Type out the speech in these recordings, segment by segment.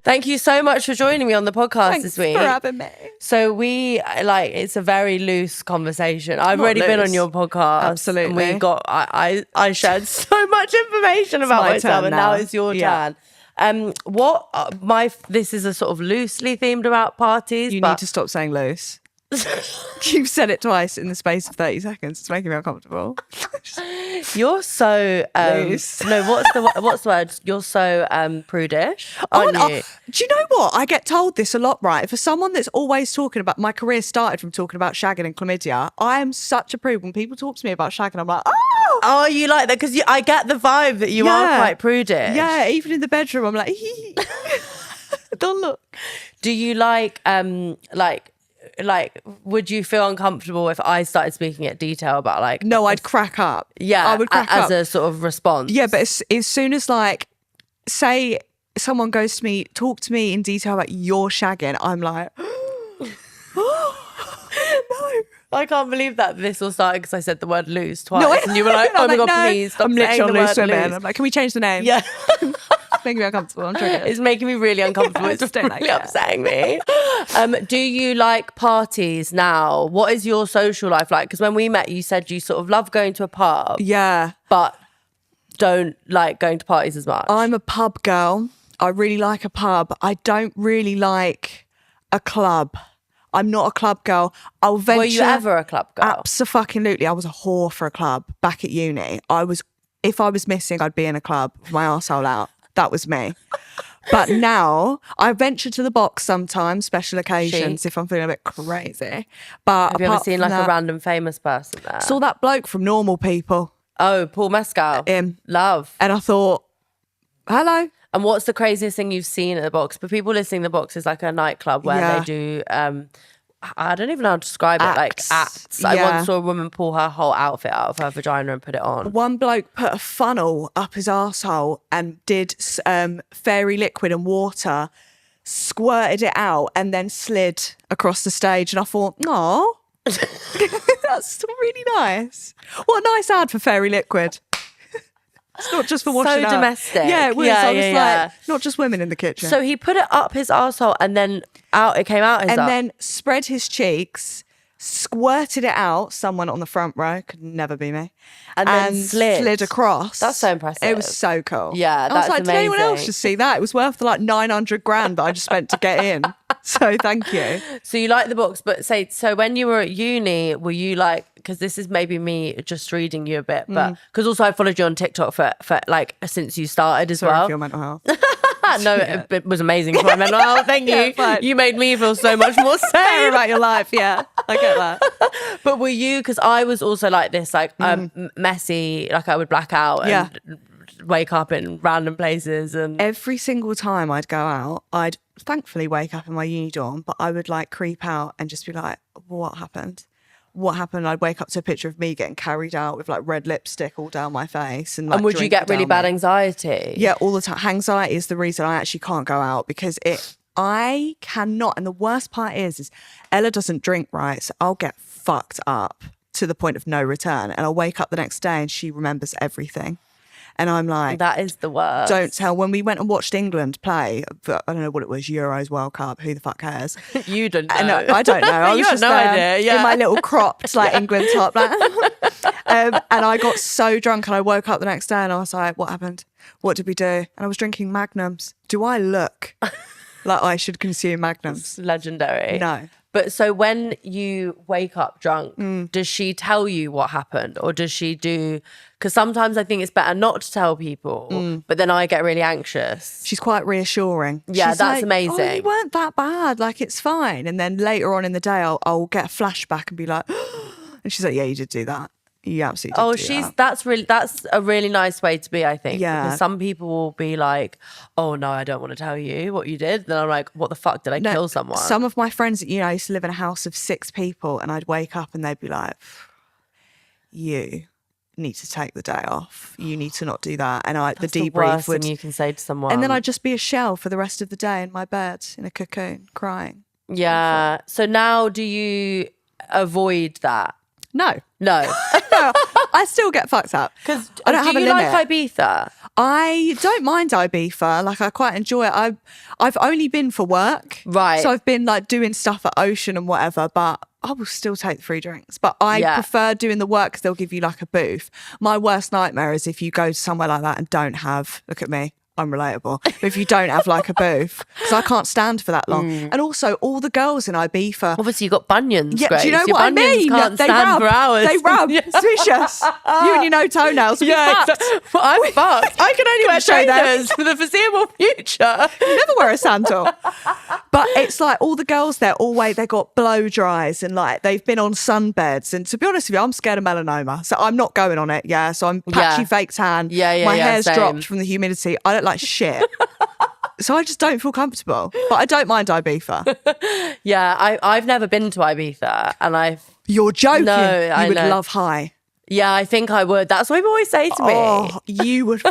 Thank you so much for joining me on the podcast this week. Thanks for having me. So it's a very loose conversation. I've already been on your podcast. Absolutely. And I shared so much information about myself, and now it's your turn. This is a sort of loosely themed about parties. You need to stop saying loose. You've said it twice in the space of 30 seconds. It's making me uncomfortable. You're so loose. No, what's the word? You're so prudish, aren't you? Do you know what? I get told this a lot, right? For someone that's always talking about, my career started from talking about shagging and chlamydia. I am such a prude. When people talk to me about shagging, I'm like, oh! Oh, you like that? Because I get the vibe that you are quite prudish. Yeah, even in the bedroom, I'm like, don't look. Do you like, would you feel uncomfortable if I started speaking at detail about like... No, I'd crack up. Yeah, I would crack up. As a sort of response. Yeah, but as soon as like, say someone goes to me, talk to me in detail about your shagging, I'm like, no. I can't believe that this all started because I said the word loose twice. And you were like, oh my God, please stop saying the word loose. I'm literally on loose women. I'm like, can we change the name? Yeah. It's making me uncomfortable. I'm triggered. It's making me really uncomfortable. It's really upsetting me. Do you like parties now? What is your social life like? Because when we met, you said you sort of love going to a pub. Yeah. But don't like going to parties as much. I'm a pub girl. I really like a pub. I don't really like a club. I'm not a club girl. I'll venture. Were you ever a club girl? Absolutely. I was a whore for a club back at uni. If I was missing, I'd be in a club with my arsehole out. That was me. But now I venture to the box sometimes, special occasions, if I'm feeling a bit crazy. But have you ever seen like a random famous person there? Saw that bloke from Normal People. Oh, Paul Mescal. Love. And I thought, hello. And what's the craziest thing you've seen at the box? For people listening, the box is like a nightclub where they do, I don't even know how to describe it, like acts. I once saw a woman pull her whole outfit out of her vagina and put it on. One bloke put a funnel up his arsehole and did fairy liquid and water, squirted it out and then slid across the stage. And I thought, oh, that's really nice. What a nice ad for fairy liquid. It's not just for washing so up. Domestic. Yeah, it was. I was like, not just women in the kitchen. So he put it up his arsehole and then it came out his and then spread his cheeks, squirted it out. Someone on the front row, could never be me. And then slid across. That's so impressive. It was so cool. Yeah, that's I was like, amazing. Did anyone else just see that? It was worth the like 900 grand that I just spent to get in. So thank you. So you like the box, but so when you were at uni, were you like, because this is maybe me just reading you a bit, but because also I followed you on TikTok for like since you started as well. For your mental health. No, it was amazing for my mental health. Thank you. Fine. You made me feel so much more Better about your life. Yeah, I get that. But were you, because I was also like this, like messy, like I would black out and wake up in random places. And every single time I'd go out, I'd thankfully wake up in my uni dorm, but I would like creep out and just be like, what happened? What happened? I'd wake up to a picture of me getting carried out with like red lipstick all down my face. And would you get really bad anxiety? Yeah, all the time. Anxiety is the reason I actually can't go out, because I cannot. And the worst part is Ella doesn't drink, right? So I'll get fucked up to the point of no return. And I'll wake up the next day and she remembers everything. And I'm like, that is the worst. Don't tell. When we went and watched England play, I don't know what it was, Euros, World Cup, who the fuck cares? You don't know. I don't know. I was just no idea. Yeah. In my little cropped like England top. Like, and I got so drunk and I woke up the next day and I was like, what happened? What did we do? And I was drinking Magnums. Do I look like I should consume Magnums? It's legendary. No. But so when you wake up drunk, does she tell you what happened, or does she do? Because sometimes I think it's better not to tell people, but then I get really anxious. She's quite reassuring. Yeah, She's that's like, amazing. Oh, you weren't that bad. Like, it's fine. And then later on in the day, I'll get a flashback and be like, and she's like, yeah, you did do that. You absolutely did do that. That's a really nice way to be, I think. Yeah. Because some people will be like, oh no, I don't want to tell you what you did. Then I'm like, what the fuck, did I kill someone? Some of my friends, I used to live in a house of 6 people and I'd wake up and they'd be like, you need to take the day off. You need to not do that. And the debrief worst thing you can say to someone. And then I'd just be a shell for the rest of the day in my bed in a cocoon, crying. Yeah. So now do you avoid that? No. No. No, I still get fucked up. Because I don't have a do you limit. like Ibiza? I don't mind Ibiza. Like, I quite enjoy it. I've only been for work. Right. So I've been like doing stuff at Ocean and whatever, but I will still take the free drinks. But I prefer doing the work because they'll give you like a booth. My worst nightmare is if you go to somewhere like that and don't have, look at me, I'm relatable. But if you don't have like a booth, because I can't stand for that long. And also all the girls in Ibiza. Obviously, you've got bunions. Yeah, Grace. do you know Your what I bunions mean? Can't They stand rub. for hours. They rub. It's vicious. You and your no toenails. Yeah, well, I'm fucked. I can only wear show them. trainers for the foreseeable future. You never wear a sandal. But it's like all the girls there, they got blow dries and like they've been on sunbeds. And to be honest with you, I'm scared of melanoma. So I'm not going on it. Yeah. So I'm patchy fake tan. My hair's dropped from the humidity. I don't like shit. So I just don't feel comfortable. But I don't mind Ibiza. Yeah, I've never been to Ibiza and You're joking. No, I you would know. love High. Yeah, I think I would. That's what people always say to me. Oh, you would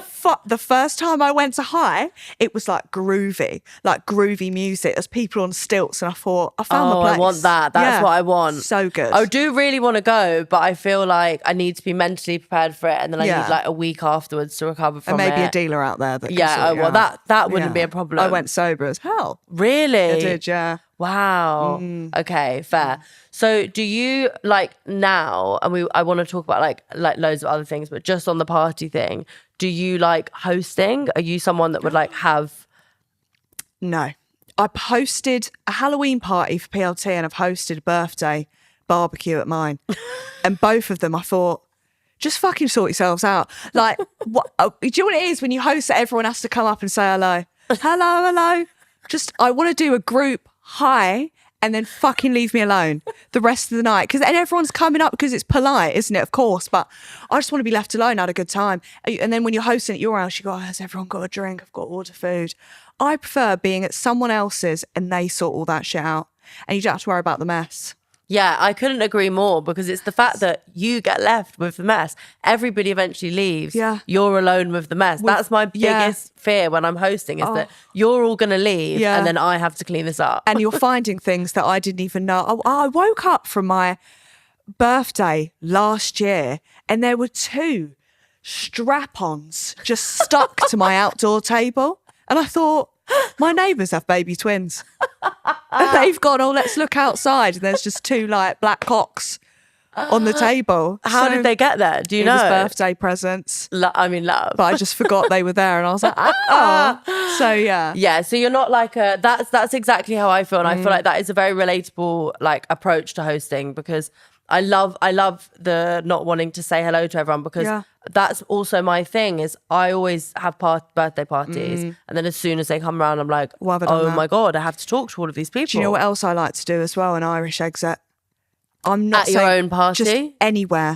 the first time I went to High, it was like groovy music. There's people on stilts, and I thought, I found my place. I want that. That's what I want. So good. I do really want to go, but I feel like I need to be mentally prepared for it, and then I need like a week afterwards to recover from it. And maybe a dealer out there that can sort that wouldn't be a problem. I went sober as hell. Really? I did, yeah. Wow. Okay, fair. So do you like now, and I want to talk about like loads of other things, but just on the party thing, do you like hosting? Are you someone that would like have... No. I hosted a Halloween party for PLT and I've hosted a birthday barbecue at mine. And both of them I thought, just fucking sort yourselves out. Like, what? Do you know what it is when you host that everyone has to come up and say hello? Hello. Just, I want to do a group hi and then fucking leave me alone the rest of the night. And everyone's coming up because it's polite, isn't it? Of course. But I just want to be left alone, had a good time. And then when you're hosting at your house, you go, has everyone got a drink? I've got to order food. I prefer being at someone else's and they sort all that shit out. And you don't have to worry about the mess. Yeah, I couldn't agree more because it's the fact that you get left with the mess. Everybody eventually leaves. Yeah. You're alone with the mess. That's my biggest fear when I'm hosting is that you're all going to leave and then I have to clean this up. And you're finding things that I didn't even know. I woke up from my birthday last year and there were 2 strap-ons just stuck to my outdoor table. And I thought, my neighbours have baby twins. And they've gone, let's look outside. And there's just 2 like black cocks on the table. How did they get there? Do you know? It was birthday presents. Love. But I just forgot they were there. And I was like, So yeah. Yeah, so you're not like that's exactly how I feel. And I feel like that is a very relatable like approach to hosting because I love the not wanting to say hello to everyone because that's also my thing is I always have birthday parties and then as soon as they come around I'm like, oh my God, I have to talk to all of these people. Do you know what else I like to do as well? An Irish exit. I'm not at your own party? Just anywhere.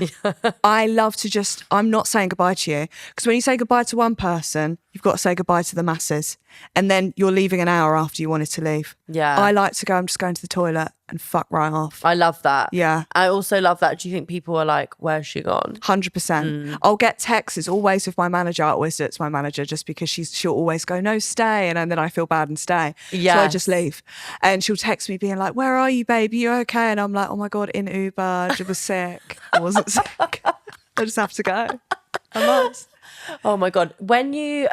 I love to I'm not saying goodbye to you because when you say goodbye to one person, you've got to say goodbye to the masses and then you're leaving an hour after you wanted to leave. Yeah. I like to go, I'm just going to the toilet and fuck right off. I love that. Yeah. I also love that. Do you think people are like, where's she gone? 100%. I'll get texts. It's always with my manager. I always do it to my manager just because she'll always go, no, stay. And then I feel bad and stay. Yeah. So I just leave. And she'll text me being like, where are you, baby? You okay? And I'm like, oh my God, in Uber. I was sick. I wasn't sick. I just have to go. I must. Oh my God. When you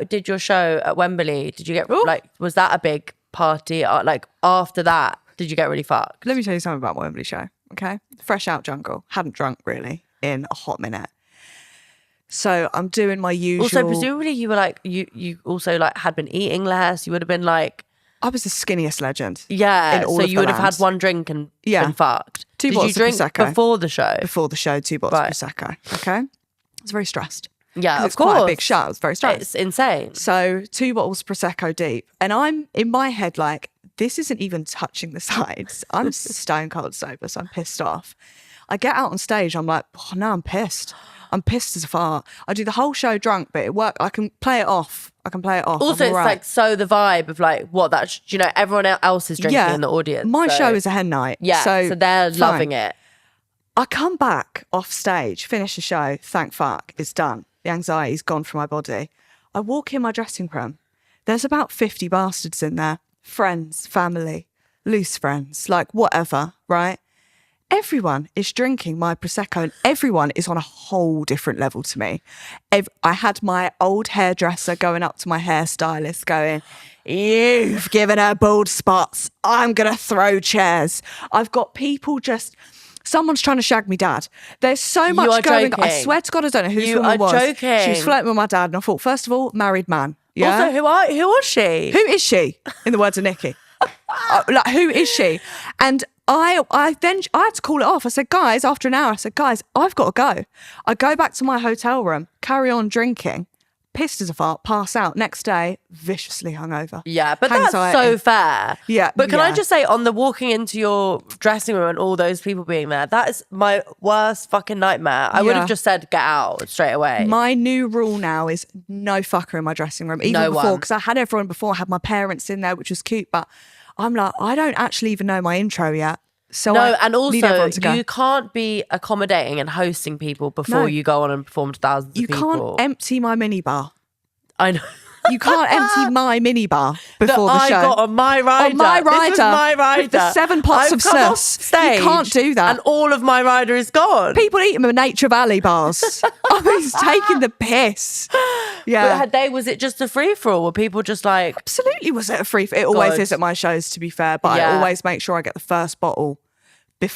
did your show at Wembley, did you get was that a big party? Like after that, did you get really fucked? Let me tell you something about my Wembley show, okay? Fresh out jungle. Hadn't drunk really in a hot minute. So I'm doing my usual... Also, presumably you were like, you also like had been eating less. You would have been like... I was the skinniest legend. Yeah, so you would have had one drink and been fucked. 2 bottles of Prosecco. Did you drink before the show? Before the show, 2 bottles of Prosecco, okay? I was very stressed. Yeah, it's quite a big shot. I was very stressed. It's insane. So 2 bottles of Prosecco deep. And I'm in my head like, this isn't even touching the sides. I'm stone cold sober, so I'm pissed off. I get out on stage, I'm like, oh no, I'm pissed. I'm pissed as a fart. I do the whole show drunk, but it worked. I can play it off. Also, it's like so the vibe of like everyone else is drinking in the audience. My show is a hen night. Yeah, so they're loving it. I come back off stage, finish the show, thank fuck, it's done. The anxiety's gone from my body. I walk in my dressing room. There's about 50 bastards in there. Friends, family, loose friends, like whatever, right? everyone is drinking my Prosecco and everyone is on a whole different level to me. I had my old hairdresser going up to my hairstylist going, you've given her bald spots. I'm going to throw chairs. I've got people just... Someone's trying to shag me dad. There's so much going on. I swear to God, I don't know who this woman was. Joking. She was flirting with my dad and I thought, first of all, married man. Yeah? Also, who was she? Who is she? In the words of Nikki. Like, who is she? And I had to call it off. I said, guys, after an hour, I said, guys, I've got to go. I go back to my hotel room, carry on drinking, pissed as a fart, pass out. Next day, viciously hungover. Yeah, but that's so fair. Yeah. But can I just say, on the walking into your dressing room and all those people being there, that is my worst fucking nightmare. I would have just said, get out straight away. My new rule now is no fucker in my dressing room. Even before, because I had everyone before, I had my parents in there, which was cute, but I'm like, I don't actually even know my intro yet. So and also you can't be accommodating and hosting people before you go on and perform to thousands of people. You can't empty my minibar. I know. You can't empty my minibar before the show. I got on my rider. On my rider. This was my rider. With the 7 pots of snus. You can't do that. And all of my rider is gone. People eat them in Nature Valley bars. I was taking the piss. Yeah. But was it just a free-for-all? Were people just like... Absolutely was it a free-for-all. It always is at my shows, to be fair. But I always make sure I get the first bottle.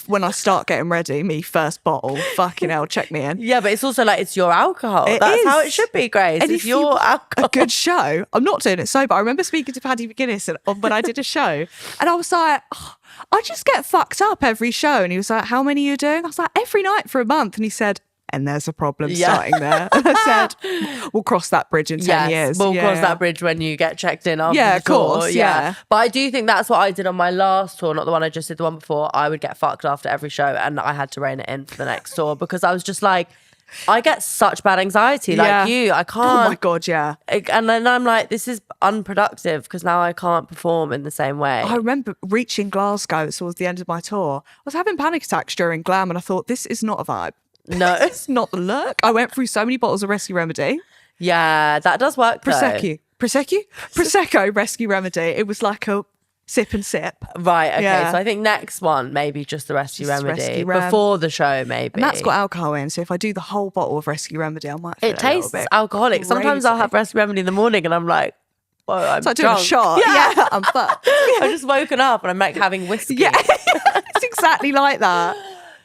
When I start getting ready, me first bottle, fucking hell, check me in. Yeah, but it's also like, it's your alcohol. That's how it should be, Grace. And it's your alcohol. A good show. I'm not doing it sober. I remember speaking to Paddy McGuinness when I did a show, and I was like, I just get fucked up every show. And he was like, how many are you doing? I was like, every night for a month. And he said, and there's a problem starting there. And I said, we'll cross that bridge in 10 years. We'll cross that bridge when you get checked in after the tour. Course, yeah. But I do think that's what I did on my last tour, not the one I just did, the one before. I would get fucked after every show and I had to rein it in for the next tour because I was just like, I get such bad anxiety like you. I can't. Oh my God, yeah. And then I'm like, this is unproductive because now I can't perform in the same way. I remember reaching Glasgow towards the end of my tour. I was having panic attacks during Glam and I thought, this is not a vibe. No, it's not the look. I went through so many bottles of Rescue Remedy. Yeah, that does work. Prosecco Rescue Remedy. It was like a sip and sip. Right. Okay. So I think next one maybe just the Rescue Remedy before the show, maybe. And that's got alcohol in. So if I do the whole bottle of Rescue Remedy, I might. It tastes alcoholic. Crazy. Sometimes I'll have Rescue Remedy in the morning, and I'm like, well, I'm it's like doing a shot. Yeah, I'm fucked. I've just woken up and I'm like having whiskey. Yeah, it's exactly like that.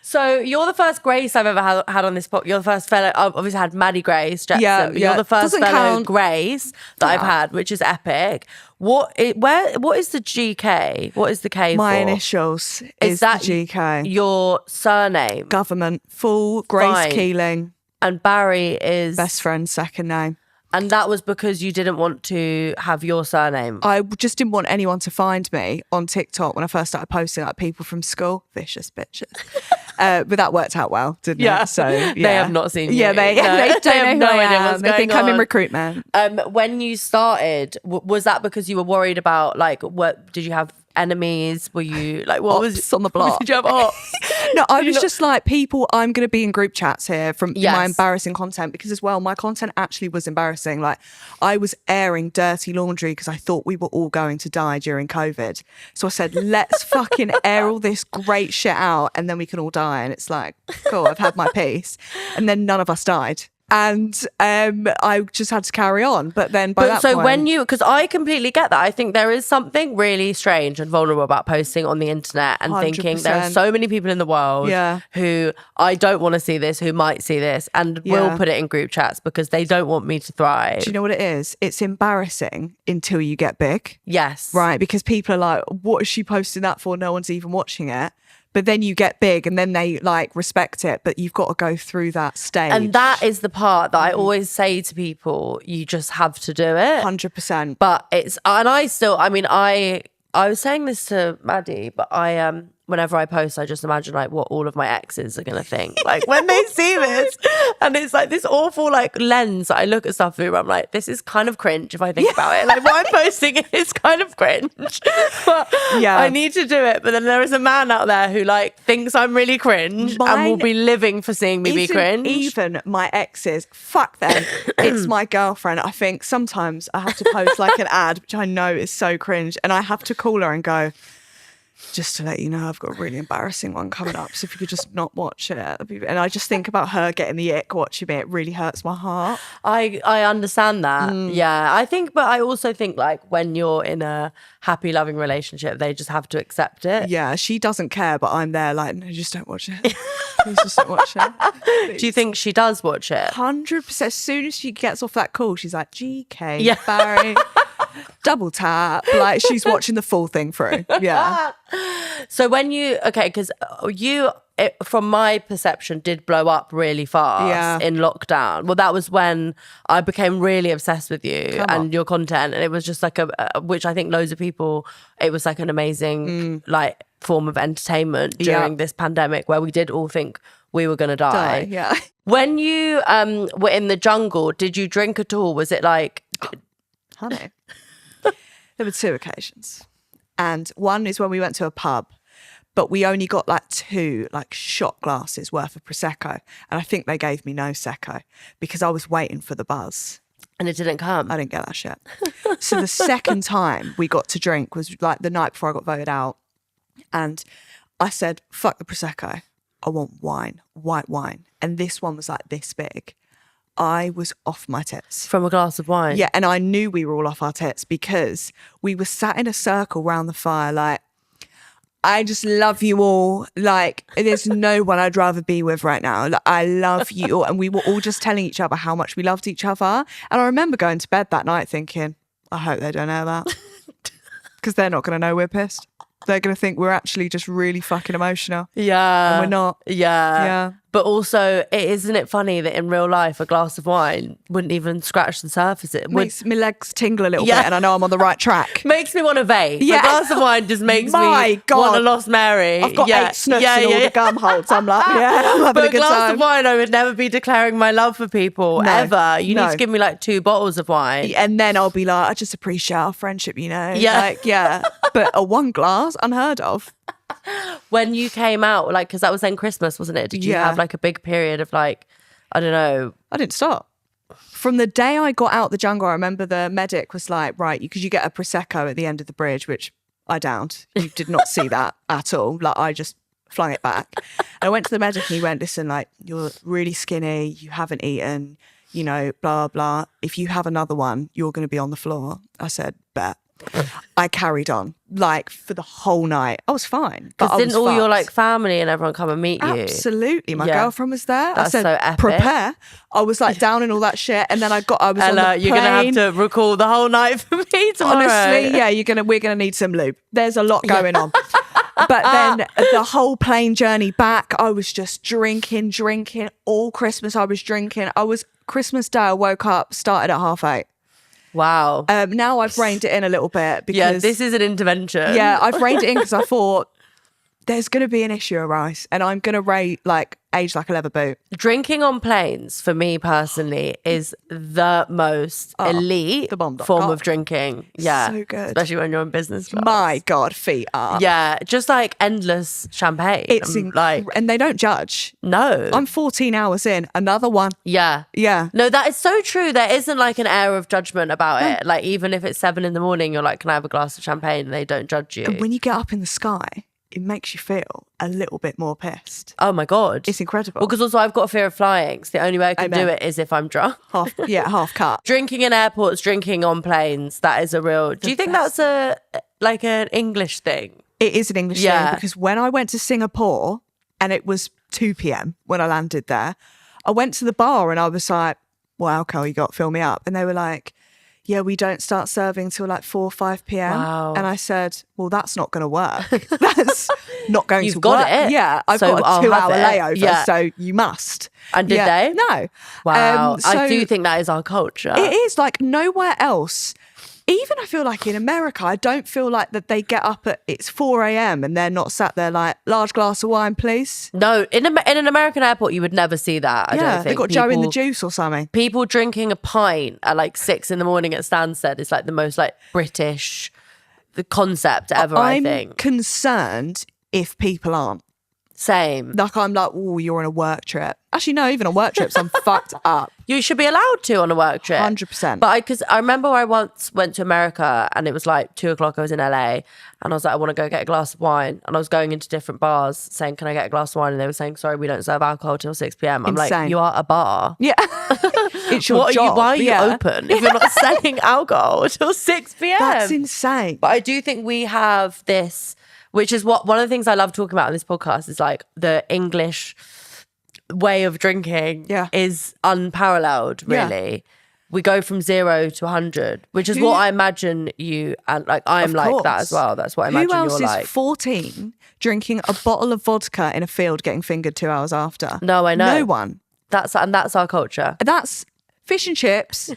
So you're the first Grace I've ever had on this podcast. You're the first fellow. I've obviously had Maddie Grace Jackson. Yeah. You're the first fellow Grace that I've had, which is epic. What is the GK? What is the K My for? initials is that the GK. Your surname? Government. Full Grace Keeling. And Barry is... Best friend's second name. And that was because you didn't want to have your surname? I just didn't want anyone to find me on TikTok when I first started posting like people from school. Vicious bitches. But that worked out well, didn't it? So they have not seen you. Yeah, they don't know who I am. They think I'm in recruitment. When you started, was that because you were worried about like what did you have enemies? Were you like what Ops was on the block? Did you have ops? No, I was just like people. I'm going to be in group chats here from my embarrassing content because as well, my content actually was embarrassing. Like I was airing dirty laundry because I thought we were all going to die during COVID. So I said, let's fucking air all this great shit out and then we can all die. And it's like, cool, I've had my piece. And then none of us died. And I just had to carry on. But then by that point... when you... Because I completely get that. I think there is something really strange and vulnerable about posting on the internet and 100%. Thinking there are so many people in the world who I don't want to see this, who might see this and will put it in group chats because they don't want me to thrive. Do you know what it is? It's embarrassing until you get big. Yes. Right? Because people are like, what is she posting that for? No one's even watching it. But then you get big and then they like respect it, but you've got to go through that stage. And that is the part that I always say to people, you just have to do it. 100%. But it's, and I still, I mean, I was saying this to Maddie, but whenever I post, I just imagine like what all of my exes are going to think. Like when they see this and it's like this awful like lens that I look at stuff through, I'm like, this is kind of cringe if I think about it. Like what I'm posting is kind of cringe. But I need to do it. But then there is a man out there who like thinks I'm really cringe and will be living for seeing me be cringe. Even my exes, fuck them. It's my girlfriend. I think sometimes I have to post like an ad, which I know is so cringe. And I have to call her and go, just to let you know, I've got a really embarrassing one coming up. So if you could just not watch it. And I just think about her getting the ick watching it. It really hurts my heart. I understand that. Yeah. But I also think like when you're in a happy, loving relationship, they just have to accept it. Yeah, she doesn't care, but I'm there like, no, just don't watch it. Please just don't watch it. Please. Do you think she does watch it? 100%. As soon as she gets off that call, she's like, GK, Barry. Double tap, like she's watching the full thing through. Yeah. So when because from my perception, did blow up really fast in lockdown. Well, that was when I became really obsessed with you and your content, and it was just like which I think loads of people. It was like an amazing like form of entertainment during this pandemic, where we did all think we were gonna die. Yeah. When you were in the jungle, did you drink at all? Was it like, honey? There were 2 occasions, and one is when we went to a pub, but we only got like 2 like shot glasses worth of Prosecco, and I think they gave me no Secco because I was waiting for the buzz. And it didn't come? I didn't get that shit. So the second time we got to drink was like the night before I got voted out, and I said, fuck the Prosecco, I want wine, white wine, and this one was like this big. I was off my tits. From a glass of wine? Yeah, and I knew we were all off our tits because we were sat in a circle round the fire like, I just love you all. Like, there's no one I'd rather be with right now. Like, I love you all. And we were all just telling each other how much we loved each other. And I remember going to bed that night thinking, I hope they don't know that. Because they're not going to know we're pissed. They're going to think we're actually just really fucking emotional. Yeah. And we're not. Yeah. But also, isn't it funny that in real life, a glass of wine wouldn't even scratch the surface? It makes my legs tingle a little bit, and I know I'm on the right track. Makes me want to vape. Yeah. A glass of wine just makes me want a Lost Mary. I've got 8 sniffs in all the gum holes. I'm like, I'm having a good time. But a glass of wine, I would never be declaring my love for people, ever. You need to give me like 2 bottles of wine. And then I'll be like, I just appreciate our friendship, you know? Yeah. But a 1 glass, unheard of. When you came out, like, because that was then Christmas, wasn't it? Did you have like a big period of like, I don't know? I didn't stop. From the day I got out the jungle, I remember the medic was like, right, because you get a Prosecco at the end of the bridge, which I downed. You did not see that at all. Like, I just flung it back. And I went to the medic and he went, listen, like, you're really skinny, you haven't eaten, you know, blah, blah. If you have another one, you're going to be on the floor. I said, bet. I carried on like for the whole night. I was fine. Because didn't all your like family and everyone come and meet you? Absolutely. My girlfriend was there. That's I said, so epic. Prepare. I was like down in all that shit, and then I was on the plane. You're gonna have to recall the whole night for me tomorrow. Honestly, yeah, we're gonna need some lube. There's a lot going on. But then the whole plane journey back, I was just drinking all Christmas. I was drinking. Christmas Day. I woke up, started at 8:30. Wow. Now I've reined it in a little bit because this is an intervention. Yeah, I've reined it in because I thought there's going to be an issue arise, and I'm going to age like a leather boot. Drinking on planes for me personally is the most elite form of drinking. Yeah, so good, especially when you're in business class. My God, feet up. Yeah, just like endless champagne. It's and they don't judge. No, I'm 14 hours in, another one. Yeah. No, that is so true. There isn't like an air of judgment about it. Like even if it's 7 a.m, you're like, can I have a glass of champagne? And they don't judge you. And when you get up in the sky, it makes you feel a little bit more pissed. Oh my God. It's incredible. Well, because also I've got a fear of flying. So the only way I can do it is if I'm drunk. Half cut. Drinking in airports, drinking on planes, that is a real... Do you think that's an English thing? It is an English thing because when I went to Singapore and it was 2 p.m. when I landed there, I went to the bar and I was like, well, alcohol you got, fill me up. And they were like, yeah, we don't start serving till like 4 or 5 p.m. Wow. And I said, well, that's not going to work. That's not going You've to got work. it. Yeah, I've got a 2-hour layover, so you must. And did they? No. Wow. I do think that is our culture. It is like nowhere else. Even I feel like in America, I don't feel like that they get up at, it's 4 a.m. and they're not sat there like, large glass of wine, please. No, in an American airport, you would never see that. I don't think. They've got Joe in the juice or something. People drinking a pint at like 6 a.m. at Stansted is like the most like British the concept ever, I think. I'm concerned if people aren't. Same. Like, I'm like, oh, you're on a work trip. Actually, no, even on work trips, I'm fucked up. You should be allowed to on a work trip. 100%. But because I remember I once went to America and it was like 2:00. I was in LA and I was like, I want to go get a glass of wine. And I was going into different bars saying, can I get a glass of wine? And they were saying, sorry, we don't serve alcohol till 6 p.m. I'm like, you are a bar. Yeah. It's your job. Why are you open if you're not selling alcohol till 6 p.m.? That's insane. But I do think we have this, which is what one of the things I love talking about in this podcast is like the English way of drinking is unparalleled, really. Yeah. We go from 0 to 100, which is what I imagine you, and like I'm like that as well. That's what I imagine you're like. Who else is 14 drinking a bottle of vodka in a field getting fingered 2 hours after? No, I know. No one. That's our culture. That's fish and chips,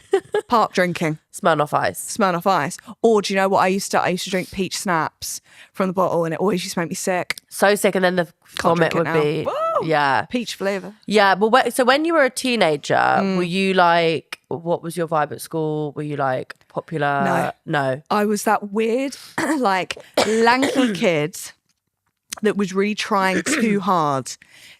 park drinking. Smirnoff Ice. Smirnoff Ice. Or do you know what I used to drink peach snaps from the bottle and it always used to make me sick. So sick, and then the vomit would be, Whoa, peach flavour. Yeah, well, so when you were a teenager, were you like, what was your vibe at school? Were you like popular? No. I was that weird, like lanky kid that was really trying too hard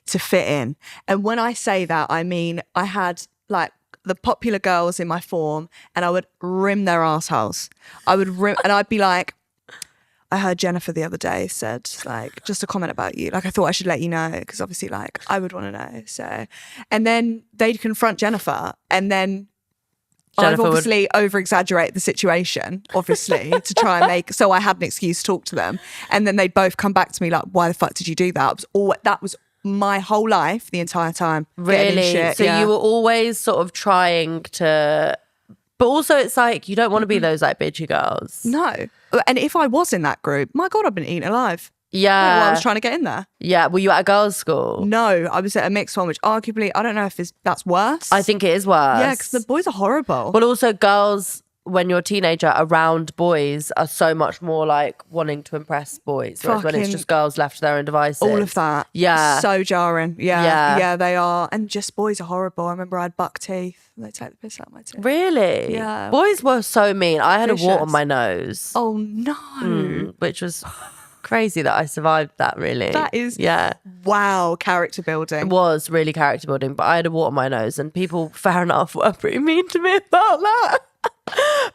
to fit in. And when I say that, I mean, I had like the popular girls in my form and I would rim their assholes. I would rim, and I'd be like, I heard Jennifer the other day said, like, just a comment about you. Like, I thought I should let you know because obviously, like, I would want to know. So, and then they'd confront Jennifer, and then I'd obviously over-exaggerate the situation, obviously, to try and make, so I had an excuse to talk to them. And then they'd both come back to me like, why the fuck did you do that? That was my whole life, the entire time. Really? Shit, so you were always sort of trying to, but also it's like, you don't want to be those like bitchy girls. No. And if I was in that group, my God, I've been eaten alive. Yeah. Well, I was trying to get in there. Yeah. Were you at a girls' school? No, I was at a mixed one, which arguably, I don't know if that's worse. I think it is worse. Yeah, because the boys are horrible. But also girls, when you're a teenager, around boys are so much more like wanting to impress boys. Whereas when it's just girls left to their own devices. All of that. Yeah. So jarring. Yeah, they are. And just boys are horrible. I remember I had buck teeth. They take the piss out of my teeth. Really? Yeah. Boys were so mean. I had a wart on my nose. Oh no. Which was crazy that I survived that, really. That is, wow, character building. It was really character building, but I had a wart on my nose and people, fair enough, were pretty mean to me about that.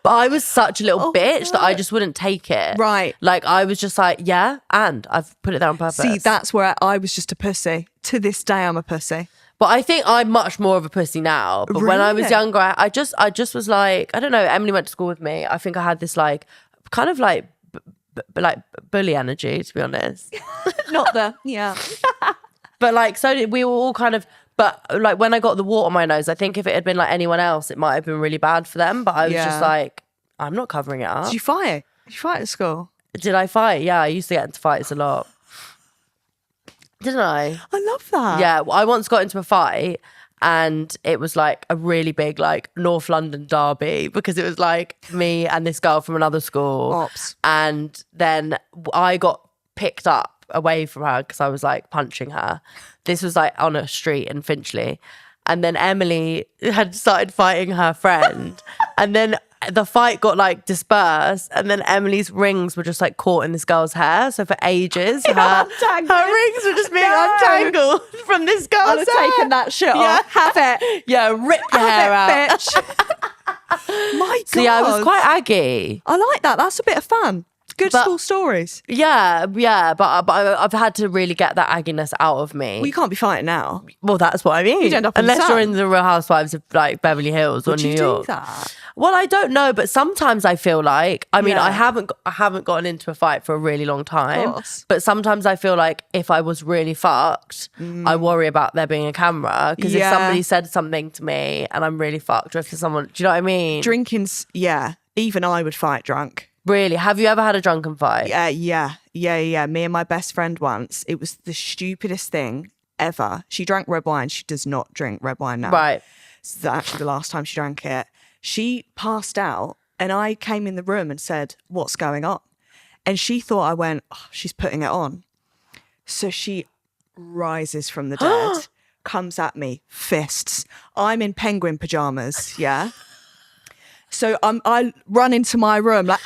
But I was such a little bitch that I just wouldn't take it. Right. Like, I was just like, yeah, and I've put it there on purpose. See, that's where I was just a pussy. To this day, I'm a pussy. But I think I'm much more of a pussy now. But when I was younger, I just was like, I don't know, Emily went to school with me. I think I had this like, kind of like, like bully energy, to be honest. Not the, yeah. But like, so we were all kind of, but like when I got the wart on my nose, I think if it had been like anyone else, it might have been really bad for them. But I was just like, I'm not covering it up. Did you fight? Did you fight at school? Did I fight? Yeah, I used to get into fights a lot. Didn't I? I love that. Yeah, I once got into a fight and it was like a really big like North London derby because it was like me and this girl from another school. Ops. And then I got picked up away from her because I was like punching her. This was like on a street in Finchley. And then Emily had started fighting her friend. And then the fight got like dispersed, and then Emily's rings were just like caught in this girl's hair. So for ages, her rings were just being untangled from this girl's hair. I'd have taken that shit off. Have it. Yeah, rip your hair out. Bitch. My God. So yeah, I was quite aggy. I like that. That's a bit of fun. Good school stories. Yeah, but I've had to really get that agginess out of me. Well, you can't be fighting now. Well, that's what I mean. You'd end up unless you're in the Real Housewives of like Beverly Hills or New York. Would you do that? Well, I don't know, but sometimes I feel like, I mean, I haven't gotten into a fight for a really long time. But sometimes I feel like if I was really fucked, I worry about there being a camera because if somebody said something to me and I'm really fucked, or if someone, do you know what I mean? Drinking's, even I would fight drunk. Really? Have you ever had a drunken fight? Yeah. Me and my best friend once, it was the stupidest thing ever. She drank red wine. She does not drink red wine now. Right. It's actually the last time she drank it. She passed out and I came in the room and said, what's going on? And she thought I went, she's putting it on. So she rises from the dead, comes at me, fists. I'm in penguin pajamas, yeah? So I run into my room like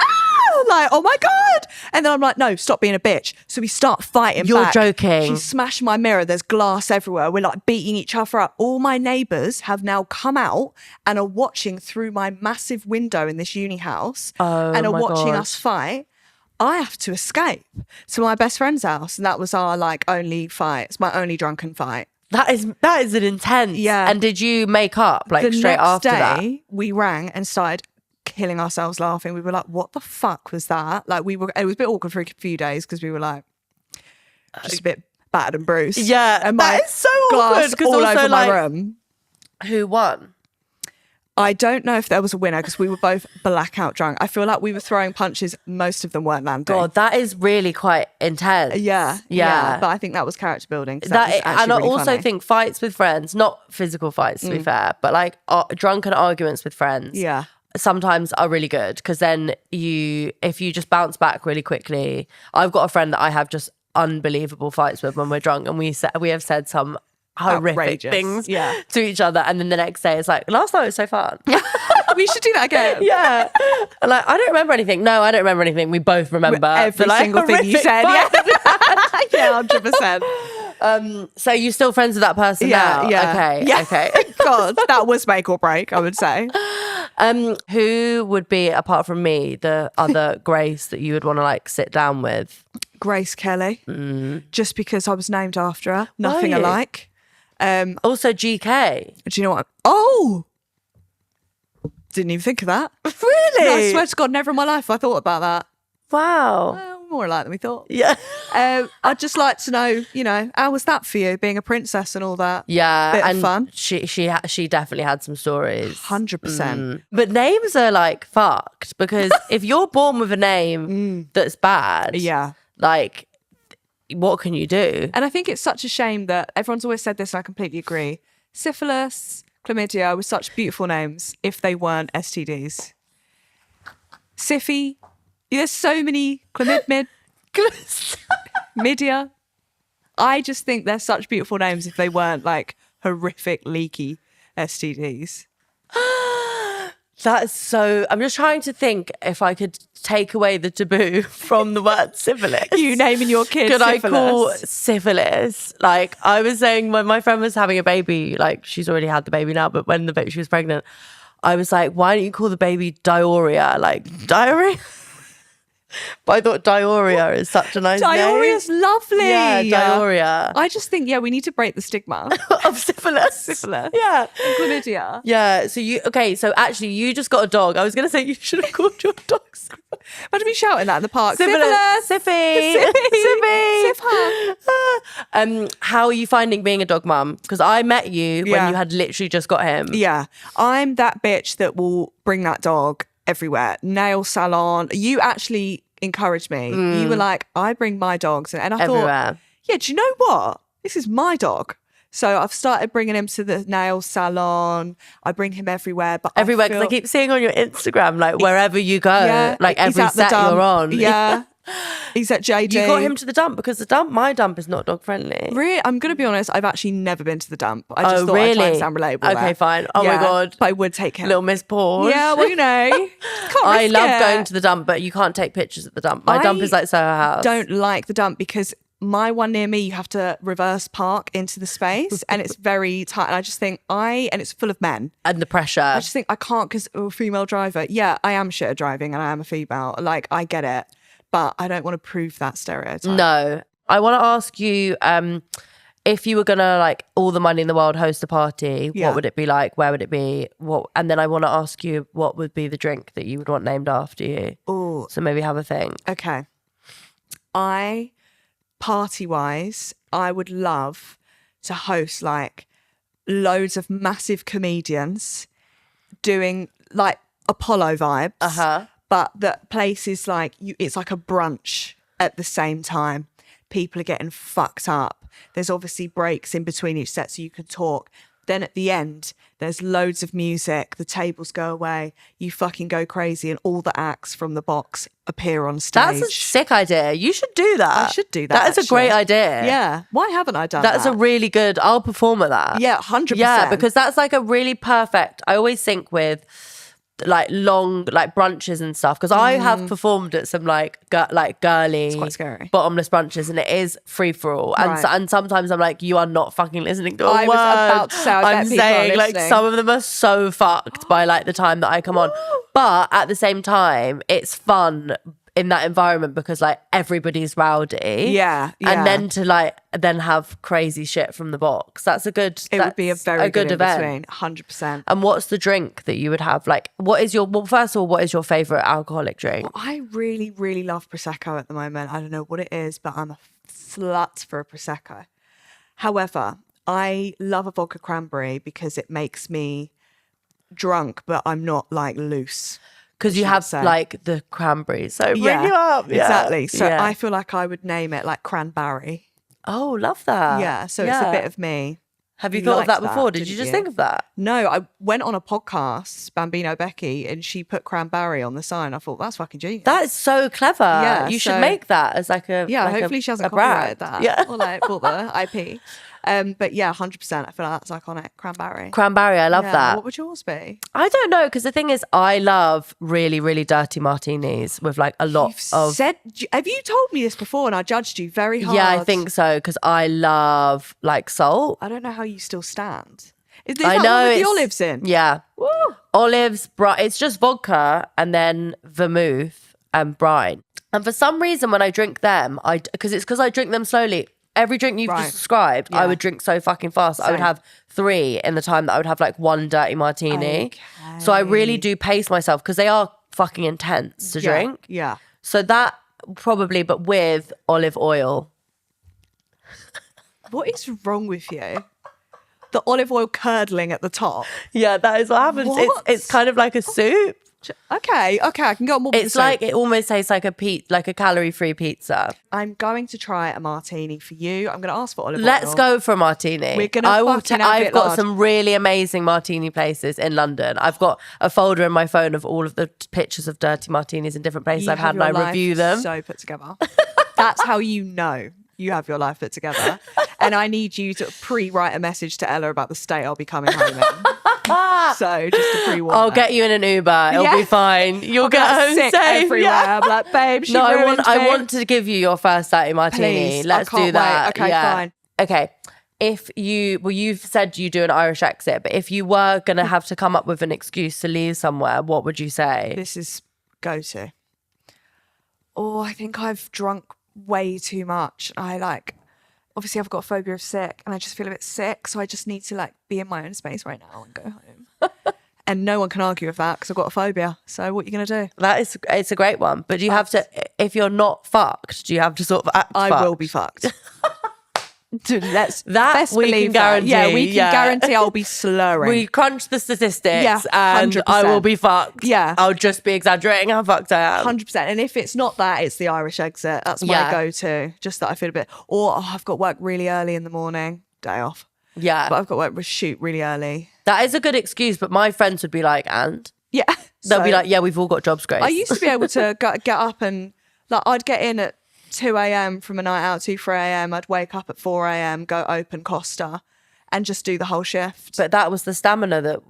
like, oh my God. And then I'm like, no, stop being a bitch. So we start fighting You're back. joking. She smashed my mirror. There's glass everywhere. We're like beating each other up. All my neighbours have now come out and are watching through my massive window in this uni house and are watching us fight. I have to escape to my best friend's house. And that was our like only fight. It's my only drunken fight. That is an intense. Yeah. And did you make up like straight after that? The next day, we rang and started killing ourselves laughing. We were like, what the fuck was that? Like it was a bit awkward for a few days because we were like just a bit battered and bruised. Yeah. And that is so awkward because all also over my like, room. who won? I don't know if there was a winner because we were both blackout drunk. I feel like we were throwing punches. Most of them weren't landing. God, that is really quite intense. Yeah. But I think that was character building. That was and I really also funny. think fights with friends, not physical fights to be fair, but like drunken arguments with friends. Yeah. Sometimes are really good because then if you just bounce back really quickly. I've got a friend that I have just unbelievable fights with when we're drunk, and we have said some horrific Outrageous. things to each other, and then the next day it's like, last night was so fun. We should do that again. Yeah. And like, I don't remember anything. No, I don't remember anything. We both remember Every single thing you said. Yeah, 100%. So you're still friends with that person now? Yeah. Okay. God, that was make or break, I would say. Who would be, apart from me, the other Grace that you would want to like sit down with? Grace Kelly. Just because I was named after her. Nothing you? alike. Also GK. Do you know what? Oh! Didn't even think of that. Really? No, I swear to God, never in my life have I thought about that. Wow. Well, more alike than we thought. Yeah. I'd just like to know, how was that for you, being a princess and all that? Yeah. Bit and of fun. She definitely had some stories. 100%. But names are like fucked because if you're born with a name that's bad, like what can you do? And I think it's such a shame that everyone's always said this, and I completely agree. Syphilis, chlamydia were such beautiful names if they weren't STDs. Syphy, there's so many Midia. I just think they're such beautiful names if they weren't like horrific, leaky STDs. That's so. I'm just trying to think if I could take away the taboo from the word syphilis. You naming your kid could syphilis. I call syphilis? Like I was saying when my friend was having a baby, like she's already had the baby now, but when she was pregnant, I was like, why don't you call the baby diarrhea? Like diarrhea? But I thought diarrhea is such a nice name. Diarrhea's lovely. Yeah, diarrhea. I just think, we need to break the stigma of syphilis. Yeah. And chlamydia. Yeah. So actually you just got a dog. I was going to say you should have called your dog syphilis. Imagine me shouting that in the park. Syphilis. Sippy. Sippy. How are you finding being a dog mum? Because I met you when you had literally just got him. Yeah. I'm that bitch that will bring that dog everywhere. Nail salon. You actually encouraged me. You were like, I bring my dogs. And I everywhere. Thought, do you know what? This is my dog. So I've started bringing him to the nail salon. I bring him everywhere. But everywhere, because I keep seeing on your Instagram, like wherever you go, like every set you're on. Yeah. He's at JD. You got him to the dump because my dump is not dog friendly. Really? I'm going to be honest, I've actually never been to the dump. I just thought I'd try and sound relatable. Okay, there. fine. Oh my God. But I would take him. Little Miss Paws. Yeah, well, I love going to the dump, but you can't take pictures at the dump. My dump is like Soho House. Don't like the dump because my one near me, you have to reverse park into the space and it's very tight. And I just think and it's full of men. And the pressure. I just think I can't because I'm a female driver. Yeah, I am shit at driving and I am a female. Like, I get it. But I don't want to prove that stereotype. No. I want to ask you, if you were going to, like, all the money in the world host a party, what would it be like? Where would it be? And then I want to ask you, what would be the drink that you would want named after you? Oh. So maybe have a think. Okay. Party-wise, I would love to host, like, loads of massive comedians doing, like, Apollo vibes. Uh-huh. But the place is like, it's like a brunch at the same time. People are getting fucked up. There's obviously breaks in between each set so you can talk. Then at the end, there's loads of music. The tables go away. You fucking go crazy and all the acts from the box appear on stage. That's a sick idea. You should do that. I should do that. That is a great idea. Yeah. Why haven't I done that? That's a really good, I'll perform at that. Yeah, 100%. Yeah, because that's like a really perfect, I always think with like long like brunches and stuff, because I have performed at some like girly, It's quite scary. bottomless brunches, and it is free for all. And Right. and sometimes I'm like, you are not fucking listening to a I word. was about to say, I bet I'm people are saying like listening. some of them are so fucked by like the time that I come on, but at the same time, it's fun in that environment because like everybody's rowdy. Yeah. And then to like then have crazy shit from the box. That's a good. It would be a very good event. in-between, 100%. And what's the drink that you would have? Like, first of all, what is your favorite alcoholic drink? I really, really love Prosecco at the moment. I don't know what it is, but I'm a slut for a Prosecco. However, I love a vodka cranberry because it makes me drunk, but I'm not like loose. Because you have like the cranberries, so bring you up. Yeah. Exactly. So yeah. I feel like I would name it like cranberry. Oh, love that. Yeah. So it's a bit of me. Have you You thought of that liked before? that, Did you didn't just you? think of that? No, I went on a podcast, Bambino Becky, and she put cranberry on the sign. I thought, that's fucking genius. That is so clever. Yeah, you should so- make that as like a Yeah, like hopefully she hasn't a brand. copyrighted that. Yeah. Or like bought the IP. But yeah, 100%. I feel like that's iconic. Cranberry. Cranberry, I love Yeah, that. What would yours be? I don't know, because the thing is, I love really, really dirty martinis with like a lot of. Have you told me this before and I judged you very hard? Yeah, I think so, because I love like salt. I don't know how you still stand. Is I that know one with the it's- olives in? Yeah. Woo. Olives, it's just vodka and then vermouth and brine. And for some reason, when I drink them, because I drink them slowly. Every drink you've Right. just described, I Yeah. would drink so fucking fast. I would Same. have 3 in the time that I would have like 1 dirty martini. So I really do pace myself because they are fucking intense to drink. Yeah. So that probably, but with olive oil. What is wrong with you? The olive oil curdling at the top. Yeah, that is what happens. What? It's kind of like a soup. Okay, I can go on more with It's the like soup. it almost tastes like a calorie-free pizza. I'm going to try a martini for you. I'm going to ask for olive oil. Let's go for a martini. We're gonna fucking have I've it, got lad. some really amazing martini places in London. I've got a folder in my phone of all of the pictures of dirty martinis in different places You I've have had, and I your life review them. So put together. That's how you know you have your life put together. And I need you to pre-write a message to Ella about the state I'll be coming home in. So just to pre-warn I'll her. get you in an Uber. It'll Yeah. be fine. You'll I'll be get like home sick safe. everywhere. Yeah. I'm like, babe, she No, I ruined I me. want to give you your first dirty martini. Please, I Let's can't do that. wait. Okay, yeah. fine. Okay. If you've said you do an Irish exit, but if you were gonna have to come up with an excuse to leave somewhere, what would you say? This is go-to. Oh, I think I've drunk way too much. Obviously I've got a phobia of sick and I just feel a bit sick. So I just need to be in my own space right now and go home. And no one can argue with that because I've got a phobia. So what are you going to do? It's a great one. But do you have to, if you're not fucked, do you have to sort of act I fucked? will be fucked. Dude, That best we can believe that. guarantee. Yeah, we can guarantee I'll be slurring. We crunch the statistics Yeah, and I 100%. will be fucked. Yeah. I'll just be exaggerating how fucked I am. 100%. And if it's not that, it's the Irish exit. That's my Yeah. go-to. Just that I feel a bit, or I've got work really early in the morning, day off. Yeah. But I've got work with shoot really early. That is a good excuse, but my friends would be like, and? Yeah. They'll be So- like, yeah, we've all got jobs, Grace. I used to be able to get up and I'd get in at 2 a.m. from a night out, 3 a.m. I'd wake up at 4 a.m., go open Costa and just do the whole shift. But that was the stamina that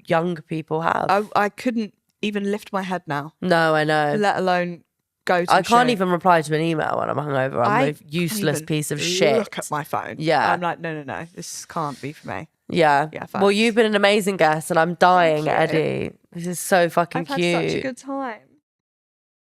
young people have. I couldn't even lift my head now, No, I know. let alone go to I can't shoot. even reply to an email when I'm hungover. I'm I a useless can't piece of even shit. Look at my phone. Yeah. I'm like, no, this can't be for me. Yeah. Yeah, Well, facts. you've been an amazing guest and I'm dying, Thank you. Eddie. This is so fucking I've had cute. such a good time.